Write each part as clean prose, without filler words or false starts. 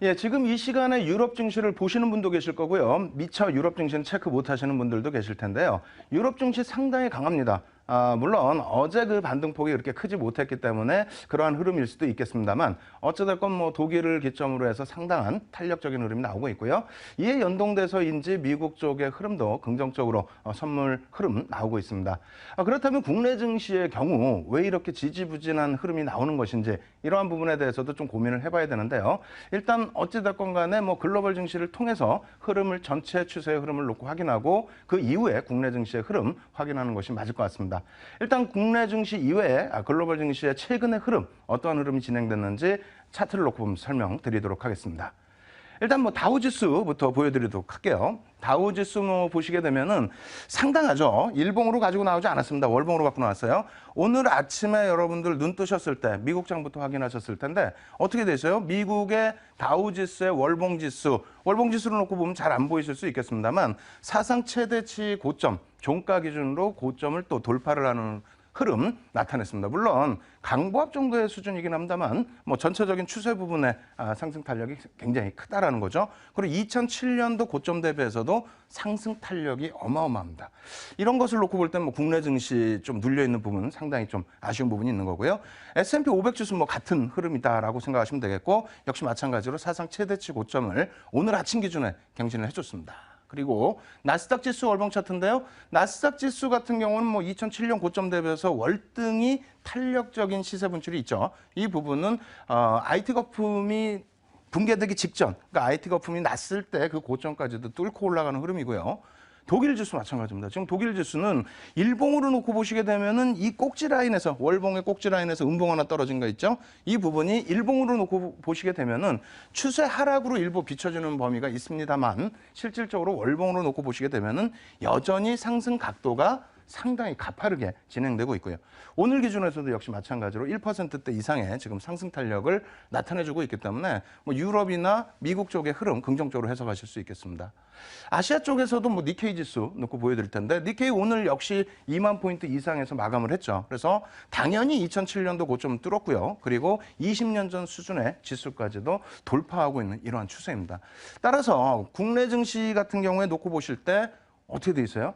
예, 지금 이 시간에 유럽 증시를 보시는 분도 계실 거고요. 미처 유럽 증시는 체크 못 하시는 분들도 계실 텐데요. 유럽 증시 상당히 강합니다. 물론 어제 그 반등폭이 그렇게 크지 못했기 때문에 그러한 흐름일 수도 있겠습니다만 어찌됐건 뭐 독일을 기점으로 해서 상당한 탄력적인 흐름이 나오고 있고요. 이에 연동돼서인지 미국 쪽의 흐름도 긍정적으로 선물 흐름 나오고 있습니다. 그렇다면 국내 증시의 경우 왜 이렇게 지지부진한 흐름이 나오는 것인지 이러한 부분에 대해서도 좀 고민을 해봐야 되는데요. 일단 어찌됐건 간에 뭐 글로벌 증시를 통해서 흐름을 전체 추세의 흐름을 놓고 확인하고 그 이후에 국내 증시의 흐름 확인하는 것이 맞을 것 같습니다. 일단 국내 증시 이외에 글로벌 증시의 최근의 흐름, 어떠한 흐름이 진행됐는지 차트를 놓고 보면 설명드리도록 하겠습니다. 일단 뭐 다우지수부터 보여드리도록 할게요. 다우지수 뭐 보시게 되면은 상당하죠. 일봉으로 가지고 나오지 않았습니다. 월봉으로 갖고 나왔어요. 오늘 아침에 여러분들 눈 뜨셨을 때 미국장부터 확인하셨을 텐데 어떻게 되세요? 미국의 다우지수의 월봉지수, 월봉지수를 놓고 보면 잘 안 보이실 수 있겠습니다만 사상 최대치 고점, 종가 기준으로 고점을 또 돌파를 하는 흐름 나타냈습니다. 물론 강보합 정도의 수준이긴 합니다만 뭐 전체적인 추세 부분의 상승 탄력이 굉장히 크다라는 거죠. 그리고 2007년도 고점 대비해서도 상승 탄력이 어마어마합니다. 이런 것을 놓고 볼 때는 뭐 국내 증시 좀 눌려 있는 부분은 상당히 좀 아쉬운 부분이 있는 거고요. S&P 500 지수 뭐 같은 흐름이다라고 생각하시면 되겠고 역시 마찬가지로 사상 최대치 고점을 오늘 아침 기준에 경신을 해줬습니다. 그리고 나스닥 지수 월봉 차트인데요. 나스닥 지수 같은 경우는 뭐 2007년 고점 대비해서 월등히 탄력적인 시세 분출이 있죠. 이 부분은 IT 거품이 붕괴되기 직전, 그러니까 IT 거품이 났을 때 그 고점까지도 뚫고 올라가는 흐름이고요. 독일 지수 마찬가지입니다. 지금 독일 지수는 일봉으로 놓고 보시게 되면은 이 꼭지 라인에서 월봉의 꼭지 라인에서 음봉 하나 떨어진 거 있죠? 이 부분이 일봉으로 놓고 보시게 되면은 추세 하락으로 일부 비춰지는 범위가 있습니다만 실질적으로 월봉으로 놓고 보시게 되면은 여전히 상승 각도가 상당히 가파르게 진행되고 있고요. 오늘 기준에서도 역시 마찬가지로 1%대 이상의 지금 상승 탄력을 나타내주고 있기 때문에 뭐 유럽이나 미국 쪽의 흐름 긍정적으로 해석하실 수 있겠습니다. 아시아 쪽에서도 뭐 니케이 지수 놓고 보여드릴 텐데 니케이 오늘 역시 2만 포인트 이상에서 마감을 했죠. 그래서 당연히 2007년도 고점을 뚫었고요. 그리고 20년 전 수준의 지수까지도 돌파하고 있는 이러한 추세입니다. 따라서 국내 증시 같은 경우에 놓고 보실 때 어떻게 돼 있어요?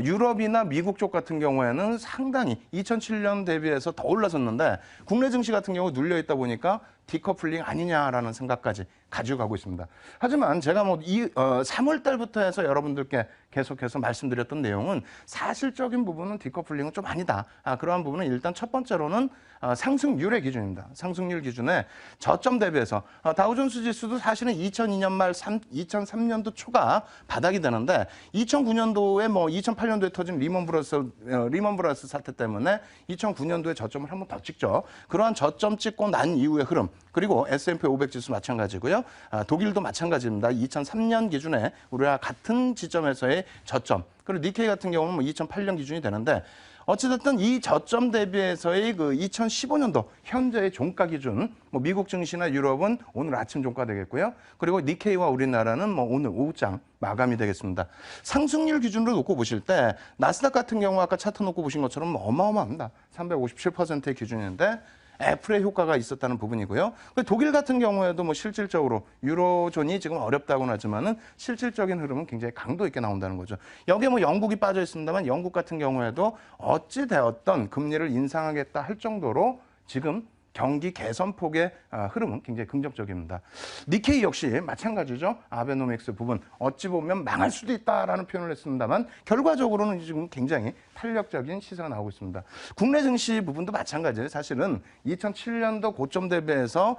유럽이나 미국 쪽 같은 경우에는 상당히 2007년 대비해서 더 올라섰는데 국내 증시 같은 경우 눌려 있다 보니까 디커플링 아니냐라는 생각까지 가지고 가고 있습니다. 하지만 제가 뭐 3월 달부터 해서 여러분들께 계속해서 말씀드렸던 내용은 사실적인 부분은 디커플링은 좀 아니다. 그러한 부분은 일단 첫 번째로는 상승률의 기준입니다. 상승률 기준에 저점 대비해서 다우존스 지수도 사실은 2002년 말 2003년도 초가 바닥이 되는데 2009년도에 뭐 2008년도에 터진 리먼 브라더스 사태 때문에 2009년도에 저점을 한 번 더 찍죠. 그러한 저점 찍고 난 이후의 흐름 그리고 S&P 500 지수 마찬가지고요. 독일도 마찬가지입니다. 2003년 기준에 우리와 같은 지점에서의 저점. 그리고 니케이 같은 경우는 뭐 2008년 기준이 되는데 어찌됐든 이 저점 대비해서의 그 2015년도 현재의 종가 기준, 뭐 미국 증시나 유럽은 오늘 아침 종가 되겠고요. 그리고 니케이와 우리나라는 뭐 오늘 오후장 마감이 되겠습니다. 상승률 기준으로 놓고 보실 때 나스닥 같은 경우 아까 차트 놓고 보신 것처럼 어마어마합니다. 357%의 기준인데 애플의 효과가 있었다는 부분이고요. 독일 같은 경우에도 뭐 실질적으로 유로존이 지금 어렵다고는 하지만은 실질적인 흐름은 굉장히 강도 있게 나온다는 거죠. 여기에 뭐 영국이 빠져 있습니다만 영국 같은 경우에도 어찌 되었던 금리를 인상하겠다 할 정도로 지금 경기 개선폭의 흐름은 굉장히 긍정적입니다. 니케이 역시 마찬가지죠. 아베노믹스 부분 어찌 보면 망할 수도 있다라는 표현을 했습니다만 결과적으로는 지금 굉장히 탄력적인 시세가 나오고 있습니다. 국내 증시 부분도 마찬가지예요. 사실은 2007년도 고점 대비해서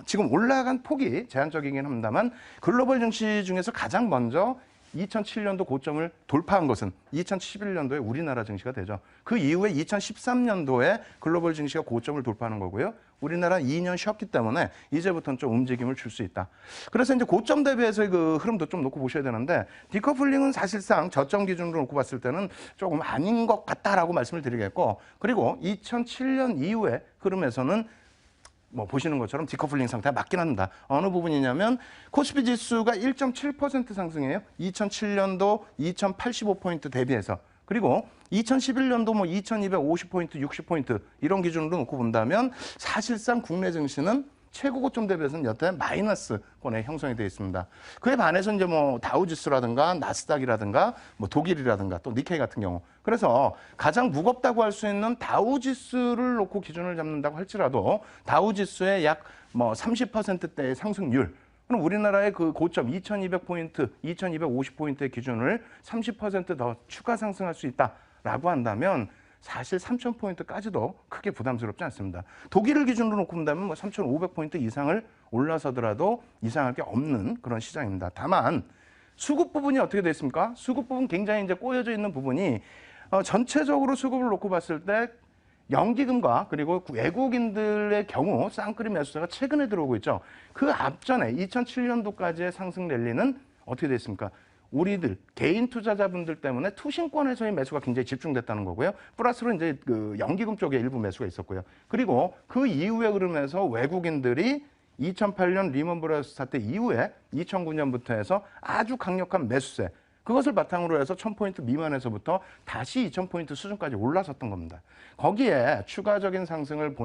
지금 올라간 폭이 제한적이긴 합니다만 글로벌 증시 중에서 가장 먼저 2007년도 고점을 돌파한 것은 2011년도에 우리나라 증시가 되죠. 그 이후에 2013년도에 글로벌 증시가 고점을 돌파하는 거고요. 우리나라 2년 쉬었기 때문에 이제부터는 좀 움직임을 줄 수 있다. 그래서 이제 고점 대비해서의 그 흐름도 좀 놓고 보셔야 되는데 디커플링은 사실상 저점 기준으로 놓고 봤을 때는 조금 아닌 것 같다라고 말씀을 드리겠고 그리고 2007년 이후의 흐름에서는 뭐 보시는 것처럼 디커플링 상태가 맞긴 합니다. 어느 부분이냐면 코스피 지수가 1.7% 상승해요. 2007년도 2085포인트 대비해서. 그리고 2011년도 뭐 2250포인트, 60포인트 이런 기준으로 놓고 본다면 사실상 국내 증시는 최고 고점 대비해서는 여태 마이너스권에 형성이 되어 있습니다. 그에 반해서 이제 뭐 다우지수라든가 나스닥이라든가 뭐 독일이라든가 또 니케이 같은 경우. 그래서 가장 무겁다고 할 수 있는 다우지수를 놓고 기준을 잡는다고 할지라도 다우지수의 약 뭐 30%대의 상승률. 그럼 우리나라의 그 고점 2200포인트, 2250포인트의 기준을 30%더 추가 상승할 수 있다라고 한다면 사실 3000포인트까지도 크게 부담스럽지 않습니다. 독일을 기준으로 놓고 본다면 뭐 3500포인트 이상을 올라서더라도 이상할 게 없는 그런 시장입니다. 다만 수급 부분이 어떻게 되어 있습니까? 수급 부분 굉장히 이제 꼬여져 있는 부분이 전체적으로 수급을 놓고 봤을 때 연기금과 그리고 외국인들의 경우 쌍끌이 매수세가 최근에 들어오고 있죠. 그 앞전에 2007년도까지의 상승 랠리는 어떻게 됐습니까? 우리들 개인 투자자분들 때문에 투신권에서의 매수가 굉장히 집중됐다는 거고요. 플러스로 이제 그 연기금 쪽에 일부 매수가 있었고요. 그리고 그 이후에 흐름에서 외국인들이 2008년 리먼 브라더스 사태 이후에 2009년부터 해서 아주 강력한 매수세, 그것을 바탕으로 해서 1000포인트 미만에서부터 다시 2000포인트 수준까지 올라섰던 겁니다. 거기에 추가적인 상승을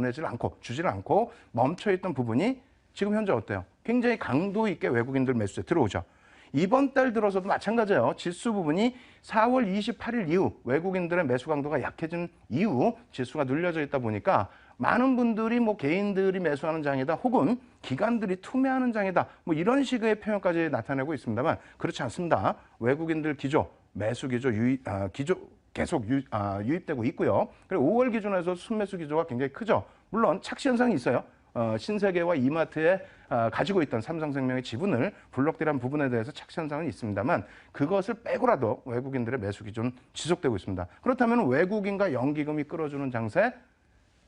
주질 않고 멈춰있던 부분이 지금 현재 어때요? 굉장히 강도 있게 외국인들 매수세 들어오죠. 이번 달 들어서도 마찬가지예요. 지수 부분이 4월 28일 이후 외국인들의 매수 강도가 약해진 이후 지수가 눌려져 있다 보니까 많은 분들이 뭐 개인들이 매수하는 장이다 혹은 기관들이 투매하는 장이다 뭐 이런 식의 표현까지 나타내고 있습니다만 그렇지 않습니다. 외국인들 기조, 매수 기조, 계속 유입되고 있고요. 그리고 5월 기준에서 순매수 기조가 굉장히 크죠. 물론 착시 현상이 있어요. 신세계와 이마트에 가지고 있던 삼성생명의 지분을 블록딜한 부분에 대해서 착시 현상은 있습니다만 그것을 빼고라도 외국인들의 매수 기조는 지속되고 있습니다. 그렇다면 외국인과 연기금이 끌어주는 장세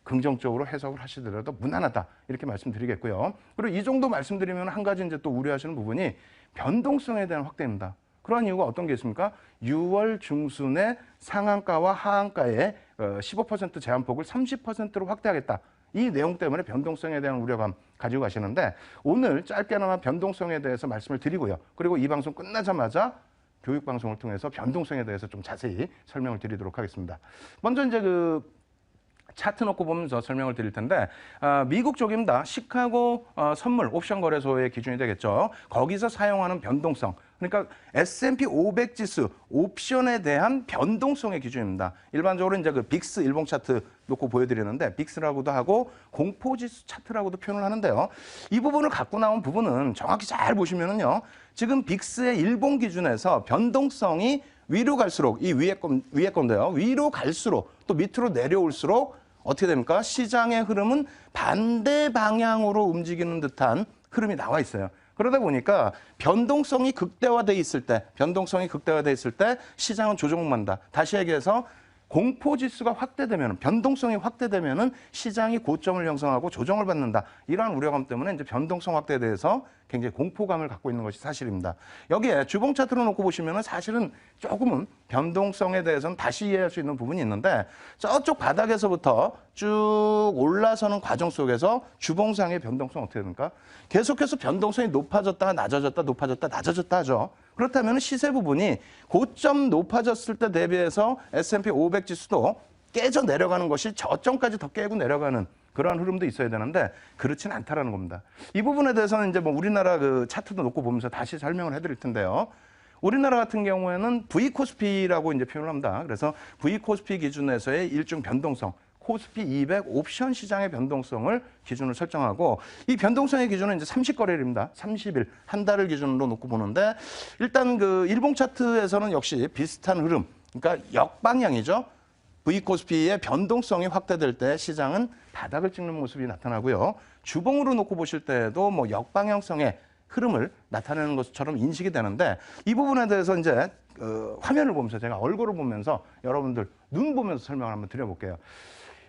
긍정적으로 해석을 하시더라도 무난하다 이렇게 말씀드리겠고요. 그리고 이 정도 말씀드리면 한 가지 이제 또 우려하시는 부분이 변동성에 대한 확대입니다. 그런 이유가 어떤 게 있습니까? 6월 중순에 상한가와 하한가의 15% 제한폭을 30%로 확대하겠다. 이 내용 때문에 변동성에 대한 우려감 가지고 가시는데 오늘 짧게나마 변동성에 대해서 말씀을 드리고요. 그리고 이 방송 끝나자마자 교육방송을 통해서 변동성에 대해서 좀 자세히 설명을 드리도록 하겠습니다. 먼저 이제 차트 놓고 보면서 설명을 드릴 텐데 미국 쪽입니다. 시카고 선물 옵션 거래소의 기준이 되겠죠. 거기서 사용하는 변동성, 그러니까 S&P 500 지수 옵션에 대한 변동성의 기준입니다. 일반적으로 이제 그 빅스 일봉 차트 놓고 보여드리는데 빅스라고도 하고 공포지수 차트라고도 표현을 하는데요. 이 부분을 갖고 나온 부분은 정확히 잘 보시면은요. 지금 빅스의 일봉 기준에서 변동성이 위로 갈수록 이 위에 건데요. 위로 갈수록 또 밑으로 내려올수록 어떻게 됩니까? 시장의 흐름은 반대 방향으로 움직이는 듯한 흐름이 나와 있어요. 그러다 보니까 변동성이 극대화돼 있을 때 시장은 조정을 한다. 다시 얘기해서 공포지수가 확대되면, 변동성이 확대되면은 시장이 고점을 형성하고 조정을 받는다. 이러한 우려감 때문에 이제 변동성 확대에 대해서 굉장히 공포감을 갖고 있는 것이 사실입니다. 여기에 주봉 차트로 놓고 보시면은 사실은 조금은 변동성에 대해서는 다시 이해할 수 있는 부분이 있는데 저쪽 바닥에서부터 쭉 올라서는 과정 속에서 주봉상의 변동성 어떻게 됩니까? 계속해서 변동성이 높아졌다, 낮아졌다, 높아졌다, 낮아졌다 하죠. 그렇다면 시세 부분이 고점 높아졌을 때 대비해서 S&P 500 지수도 깨져 내려가는 것이 저점까지 더 깨고 내려가는 그러한 흐름도 있어야 되는데 그렇지는 않다라는 겁니다. 이 부분에 대해서는 이제 뭐 우리나라 그 차트도 놓고 보면서 다시 설명을 해드릴 텐데요. 우리나라 같은 경우에는 V-코스피라고 이제 표현을 합니다. 그래서 V-코스피 기준에서의 일중 변동성, 코스피 200 옵션 시장의 변동성을 기준으로 설정하고 이 변동성의 기준은 이제 30거래일입니다. 30일, 한 달을 기준으로 놓고 보는데 일단 그 일봉 차트에서는 역시 비슷한 흐름, 그러니까 역방향이죠. V-코스피의 변동성이 확대될 때 시장은 바닥을 찍는 모습이 나타나고요. 주봉으로 놓고 보실 때에도 뭐 역방향성의 흐름을 나타내는 것처럼 인식이 되는데 이 부분에 대해서 이제 화면을 보면서 제가 얼굴을 보면서 여러분들 눈 보면서 설명을 한번 드려볼게요.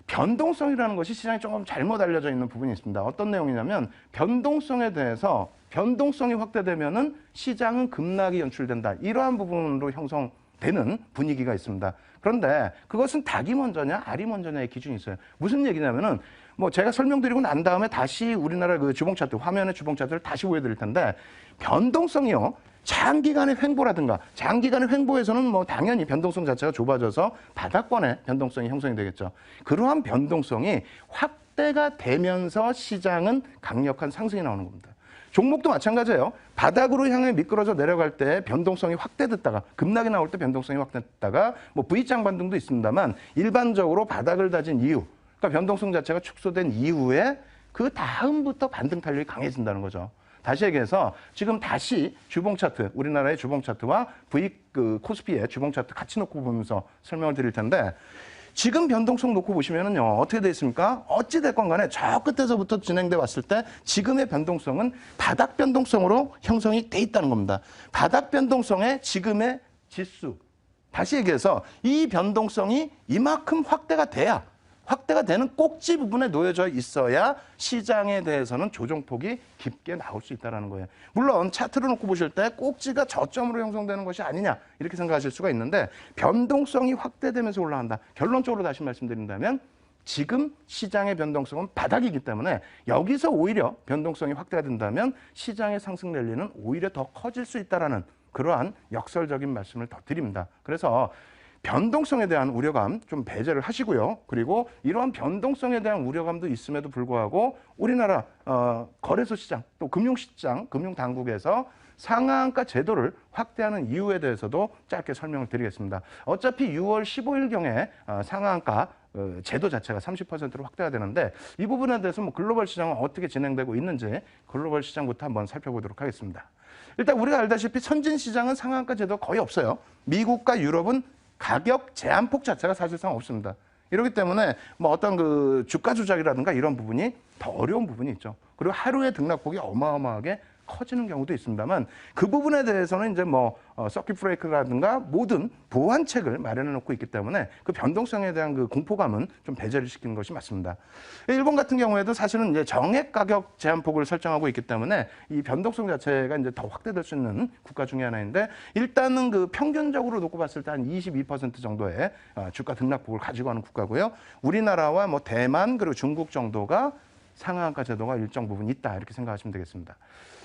변동성이라는 것이 시장에 조금 잘못 알려져 있는 부분이 있습니다. 어떤 내용이냐면 변동성에 대해서 변동성이 확대되면은 시장은 급락이 연출된다. 이러한 부분으로 형성되는 분위기가 있습니다. 그런데 그것은 닭이 먼저냐 알이 먼저냐의 기준이 있어요. 무슨 얘기냐면은 뭐 제가 설명드리고 난 다음에 다시 우리나라 그 주봉 차트, 화면의 주봉 차트를 다시 보여드릴 텐데 변동성이요. 장기간의 횡보라든가 장기간의 횡보에서는 뭐 당연히 변동성 자체가 좁아져서 바닥권의 변동성이 형성이 되겠죠. 그러한 변동성이 확대가 되면서 시장은 강력한 상승이 나오는 겁니다. 종목도 마찬가지예요. 바닥으로 향해 미끄러져 내려갈 때 변동성이 확대됐다가 급락이 나올 때 변동성이 확대됐다가 뭐 V자 반등도 있습니다만 일반적으로 바닥을 다진 이유, 그러니까 변동성 자체가 축소된 이후에 그 다음부터 반등 탄력이 강해진다는 거죠. 다시 얘기해서 지금 다시 주봉 차트, 우리나라의 주봉 차트와 코스피의 주봉 차트 같이 놓고 보면서 설명을 드릴 텐데 지금 변동성 놓고 보시면은요, 어떻게 돼 있습니까? 어찌됐건 간에 저 끝에서부터 진행돼 왔을 때 지금의 변동성은 바닥 변동성으로 형성이 돼 있다는 겁니다. 바닥 변동성의 지금의 지수. 다시 얘기해서 이 변동성이 이만큼 확대가 되는 꼭지 부분에 놓여져 있어야 시장에 대해서는 조정폭이 깊게 나올 수 있다는 거예요. 물론 차트를 놓고 보실 때 꼭지가 저점으로 형성되는 것이 아니냐 이렇게 생각하실 수가 있는데 변동성이 확대되면서 올라간다. 결론적으로 다시 말씀드린다면 지금 시장의 변동성은 바닥이기 때문에 여기서 오히려 변동성이 확대가 된다면 시장의 상승 랠리는 오히려 더 커질 수 있다는 그러한 역설적인 말씀을 더 드립니다. 그래서 변동성에 대한 우려감 좀 배제를 하시고요. 그리고 이러한 변동성에 대한 우려감도 있음에도 불구하고 우리나라 거래소 시장 또 금융시장, 금융당국에서 상한가 제도를 확대하는 이유에 대해서도 짧게 설명을 드리겠습니다. 어차피 6월 15일경에 상한가 제도 자체가 30%로 확대가 되는데 이 부분에 대해서 뭐 글로벌 시장은 어떻게 진행되고 있는지 글로벌 시장부터 한번 살펴보도록 하겠습니다. 일단 우리가 알다시피 선진 시장은 상한가 제도가 거의 없어요. 미국과 유럽은 가격 제한폭 자체가 사실상 없습니다. 이렇기 때문에 뭐 어떤 그 주가 조작이라든가 이런 부분이 더 어려운 부분이 있죠. 그리고 하루의 등락폭이 어마어마하게 커지는 경우도 있습니다만 그 부분에 대해서는 이제 뭐 서킷 브레이크라든가 모든 보완책을 마련해 놓고 있기 때문에 그 변동성에 대한 그 공포감은 좀 배제를 시키는 것이 맞습니다. 일본 같은 경우에도 사실은 이제 정액 가격 제한폭을 설정하고 있기 때문에 이 변동성 자체가 이제 더 확대될 수 있는 국가 중에 하나인데 일단은 그 평균적으로 놓고 봤을 때 한 22% 정도의 주가 등락폭을 가지고 가는 국가고요. 우리나라와 뭐 대만 그리고 중국 정도가 상한가 제도가 일정 부분 있다 이렇게 생각하시면 되겠습니다.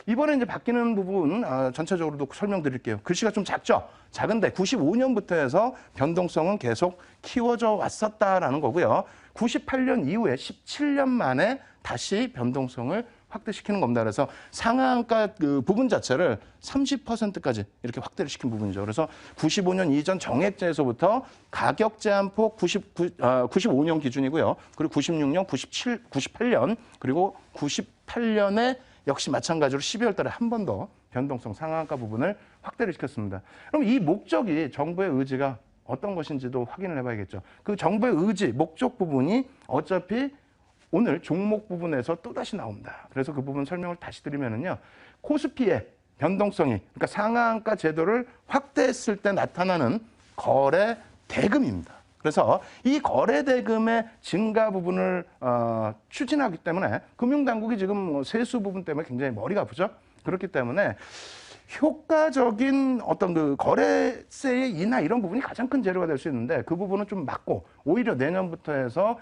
이번에 이제 바뀌는 부분 전체적으로도 설명드릴게요. 글씨가 좀 작죠? 작은데 95년부터 해서 변동성은 계속 키워져 왔었다라는 거고요. 98년 이후에 17년 만에 다시 변동성을 확대시키는 겁니다. 그래서 상한가 그 부분 자체를 30%까지 이렇게 확대를 시킨 부분이죠. 그래서 95년 이전 정액제에서부터 가격 제한폭 95년 기준이고요. 그리고 96년, 97, 98년 그리고 98년에 역시 마찬가지로 12월 달에 한 번 더 변동성 상한가 부분을 확대를 시켰습니다. 그럼 이 목적이 정부의 의지가 어떤 것인지도 확인을 해봐야겠죠. 그 정부의 의지, 목적 부분이 어차피 오늘 종목 부분에서 또다시 나옵니다. 그래서 그 부분 설명을 다시 드리면은요. 코스피의 변동성이, 그러니까 상한가 제도를 확대했을 때 나타나는 거래 대금입니다. 그래서 이 거래 대금의 증가 부분을 추진하기 때문에 금융당국이 지금 세수 부분 때문에 굉장히 머리가 아프죠. 그렇기 때문에 효과적인 어떤 그 거래세의 인하 이런 부분이 가장 큰 재료가 될 수 있는데 그 부분은 좀 막고 오히려 내년부터 해서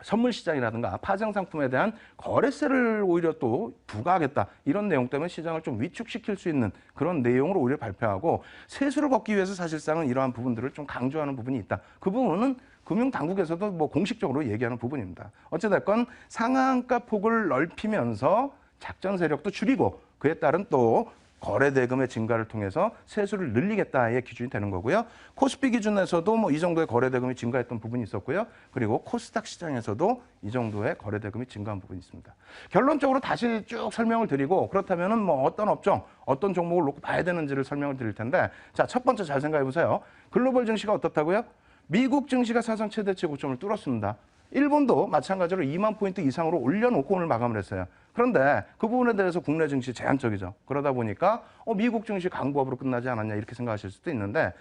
선물 시장이라든가 파생 상품에 대한 거래세를 오히려 또 부과하겠다. 이런 내용 때문에 시장을 좀 위축시킬 수 있는 그런 내용으로 오히려 발표하고 세수를 걷기 위해서 사실상은 이러한 부분들을 좀 강조하는 부분이 있다. 그 부분은 금융당국에서도 뭐 공식적으로 얘기하는 부분입니다. 어찌됐건 상한가 폭을 넓히면서 작전 세력도 줄이고 그에 따른 또 거래 대금의 증가를 통해서 세수를 늘리겠다의 기준이 되는 거고요. 코스피 기준에서도 뭐 이 정도의 거래 대금이 증가했던 부분이 있었고요. 그리고 코스닥 시장에서도 이 정도의 거래 대금이 증가한 부분이 있습니다. 결론적으로 다시 쭉 설명을 드리고 그렇다면은 뭐 어떤 업종, 어떤 종목을 놓고 봐야 되는지를 설명을 드릴 텐데 자, 첫 번째 잘 생각해 보세요. 글로벌 증시가 어떻다고요? 미국 증시가 사상 최대치 고점을 뚫었습니다. 일본도 마찬가지로 2만 포인트 이상으로 올려놓고 오늘 마감을 했어요. 그런데 그 부분에 대해서 국내 증시 제한적이죠. 그러다 보니까 미국 증시 강보합으로 끝나지 않았냐 이렇게 생각하실 수도 있는데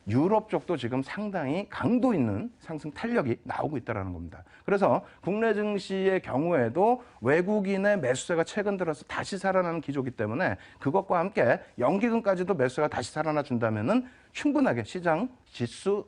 유럽 쪽도 지금 상당히 강도 있는 상승 탄력이 나오고 있다는 겁니다. 그래서 국내 증시의 경우에도 외국인의 매수세가 최근 들어서 다시 살아나는 기조이기 때문에 그것과 함께 연기금까지도 매수세가 다시 살아나 준다면은 충분하게 시장 지수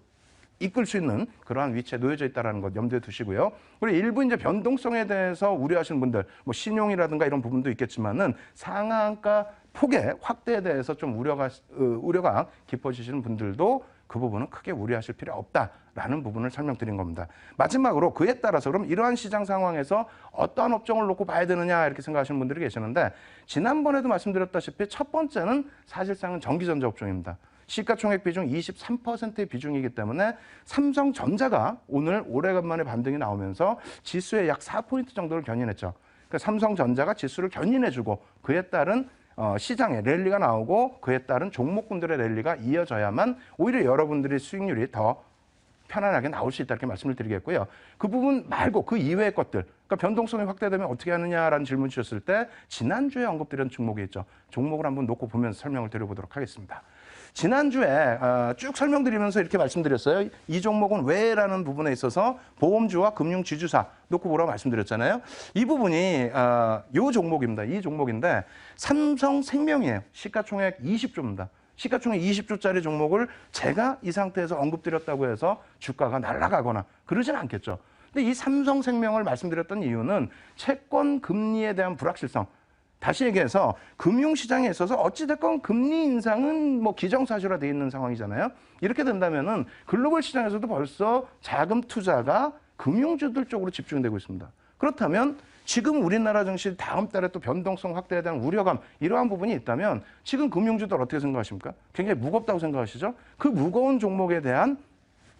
이끌 수 있는 그러한 위치에 놓여져 있다는 것 염두에 두시고요. 그리고 일부 이제 변동성에 대해서 우려하시는 분들, 뭐 신용이라든가 이런 부분도 있겠지만은 상한가 폭의 확대에 대해서 좀 우려가 깊어지시는 분들도 그 부분은 크게 우려하실 필요 없다라는 부분을 설명드린 겁니다. 마지막으로 그에 따라서 그럼 이러한 시장 상황에서 어떠한 업종을 놓고 봐야 되느냐 이렇게 생각하시는 분들이 계시는데 지난번에도 말씀드렸다시피 첫 번째는 사실상은 전기전자 업종입니다. 시가총액 비중 23%의 비중이기 때문에 삼성전자가 오늘 오래간만에 반등이 나오면서 지수의 약 4포인트 정도를 견인했죠. 그러니까 삼성전자가 지수를 견인해주고 그에 따른 시장에 랠리가 나오고 그에 따른 종목군들의 랠리가 이어져야만 오히려 여러분들의 수익률이 더 편안하게 나올 수 있다 이렇게 말씀을 드리겠고요. 그 부분 말고 그 이외의 것들, 그러니까 변동성이 확대되면 어떻게 하느냐라는 질문 주셨을 때 지난주에 언급드린 종목이 있죠. 종목을 한번 놓고 보면서 설명을 드려보도록 하겠습니다. 지난주에 쭉 설명드리면서 이렇게 말씀드렸어요. 이 종목은 왜라는 부분에 있어서 보험주와 금융지주사 놓고 보라고 말씀드렸잖아요. 이 부분이 이 종목입니다. 이 종목인데 삼성생명이에요. 시가총액 20조입니다. 시가총액 20조짜리 종목을 제가 이 상태에서 언급드렸다고 해서 주가가 날아가거나 그러진 않겠죠. 근데 이 삼성생명을 말씀드렸던 이유는 채권 금리에 대한 불확실성, 다시 얘기해서 금융시장에 있어서 어찌됐건 금리 인상은 뭐 기정사실화되어 있는 상황이잖아요. 이렇게 된다면은 글로벌 시장에서도 벌써 자금 투자가 금융주들 쪽으로 집중되고 있습니다. 그렇다면 지금 우리나라 증시 다음 달에 또 변동성 확대에 대한 우려감 이러한 부분이 있다면 지금 금융주들 어떻게 생각하십니까? 굉장히 무겁다고 생각하시죠? 그 무거운 종목에 대한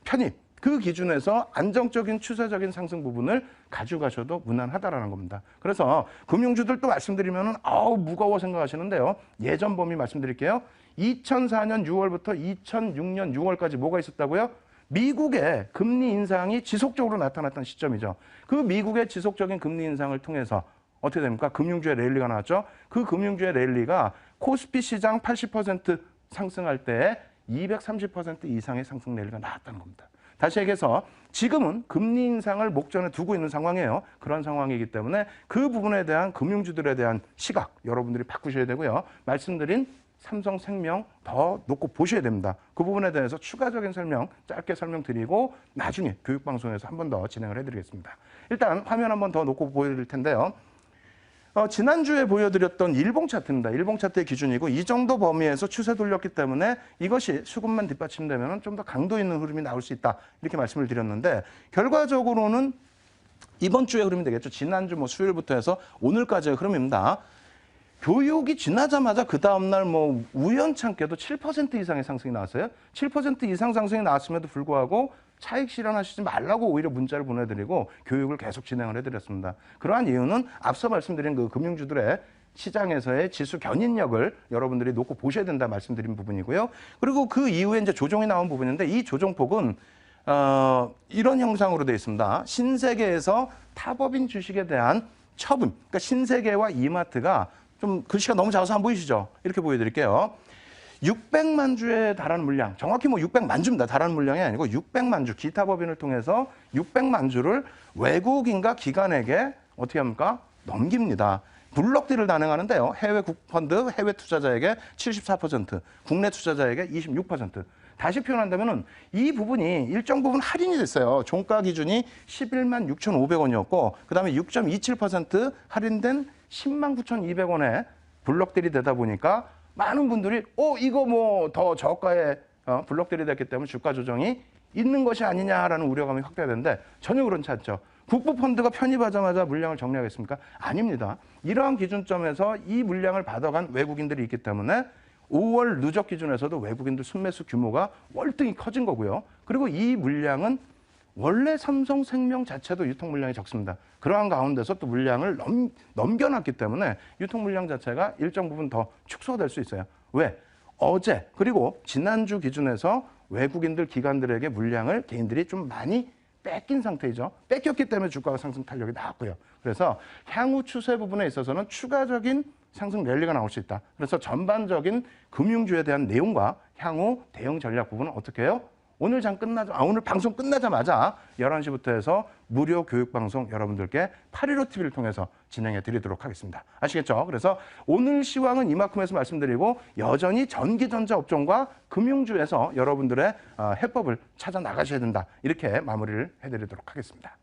편입, 그 기준에서 안정적인 추세적인 상승 부분을 가져가셔도 무난하다라는 겁니다. 그래서 금융주들 또 말씀드리면은 무거워 생각하시는데요. 예전 범위 말씀드릴게요. 2004년 6월부터 2006년 6월까지 뭐가 있었다고요? 미국의 금리 인상이 지속적으로 나타났던 시점이죠. 그 미국의 지속적인 금리 인상을 통해서 어떻게 됩니까? 금융주의 랠리가 나왔죠. 그 금융주의 랠리가 코스피 시장 80% 상승할 때 230% 이상의 상승 랠리가 나왔다는 겁니다. 다시 얘기해서 지금은 금리 인상을 목전에 두고 있는 상황이에요. 그런 상황이기 때문에 그 부분에 대한 금융주들에 대한 시각 여러분들이 바꾸셔야 되고요. 말씀드린 삼성생명 더 놓고 보셔야 됩니다. 그 부분에 대해서 추가적인 설명 짧게 설명드리고 나중에 교육방송에서 한 번 더 진행을 해드리겠습니다. 일단 화면 한 번 더 놓고 보여드릴 텐데요. 지난주에 보여드렸던 일봉 차트입니다. 일봉 차트의 기준이고 이 정도 범위에서 추세 돌렸기 때문에 이것이 수급만 뒷받침되면 좀 더 강도 있는 흐름이 나올 수 있다. 이렇게 말씀을 드렸는데 결과적으로는 이번 주의 흐름이 되겠죠. 지난주 수요일부터 해서 오늘까지의 흐름입니다. 교육이 지나자마자 그 다음날 우연찮게도 7% 이상의 상승이 나왔어요. 7% 이상 상승이 나왔음에도 불구하고 차익 실현하시지 말라고 오히려 문자를 보내드리고 교육을 계속 진행을 해드렸습니다. 그러한 이유는 앞서 말씀드린 그 금융주들의 시장에서의 지수 견인력을 여러분들이 놓고 보셔야 된다 말씀드린 부분이고요. 그리고 그 이후에 이제 조정이 나온 부분인데 이 조정폭은 이런 형상으로 되어 있습니다. 신세계에서 타법인 주식에 대한 처분, 그러니까 신세계와 이마트가 좀 글씨가 너무 작아서 안 보이시죠? 이렇게 보여드릴게요. 600만 주에 달하는 물량, 정확히 600만 주입니다. 달하는 물량이 아니고 600만 주, 기타 법인을 통해서 600만 주를 외국인과 기관에게 어떻게 합니까? 넘깁니다. 블록딜을 단행하는데요. 해외 국펀드, 해외 투자자에게 74%, 국내 투자자에게 26%. 다시 표현한다면 이 부분이 일정 부분 할인이 됐어요. 종가 기준이 11만 6,500원이었고 그다음에 6.27% 할인된 10만 9,200원에 블록딜이 되다 보니까 많은 분들이 이거 더 저가에 블록딜이 됐기 때문에 주가 조정이 있는 것이 아니냐라는 우려감이 확대되는데 전혀 그렇지 않죠. 국부펀드가 편입하자마자 물량을 정리하겠습니까? 아닙니다. 이러한 기준점에서 이 물량을 받아간 외국인들이 있기 때문에 5월 누적 기준에서도 외국인들 순매수 규모가 월등히 커진 거고요. 그리고 이 물량은 원래 삼성생명 자체도 유통 물량이 적습니다. 그러한 가운데서 또 물량을 넘겨놨기 때문에 유통 물량 자체가 일정 부분 더 축소될 수 있어요. 왜? 어제 그리고 지난주 기준에서 외국인들 기관들에게 물량을 개인들이 좀 많이 뺏긴 상태이죠. 뺏겼기 때문에 주가가 상승 탄력이 나왔고요. 그래서 향후 추세 부분에 있어서는 추가적인 상승 랠리가 나올 수 있다. 그래서 전반적인 금융주에 대한 내용과 향후 대응 전략 부분은 어떻게 해요? 오늘 방송 끝나자마자 11시부터 해서 무료 교육 방송 여러분들께 815TV를 통해서 진행해 드리도록 하겠습니다. 아시겠죠? 그래서 오늘 시황은 이만큼에서 말씀드리고 여전히 전기전자 업종과 금융주에서 여러분들의 해법을 찾아 나가셔야 된다. 이렇게 마무리를 해드리도록 하겠습니다.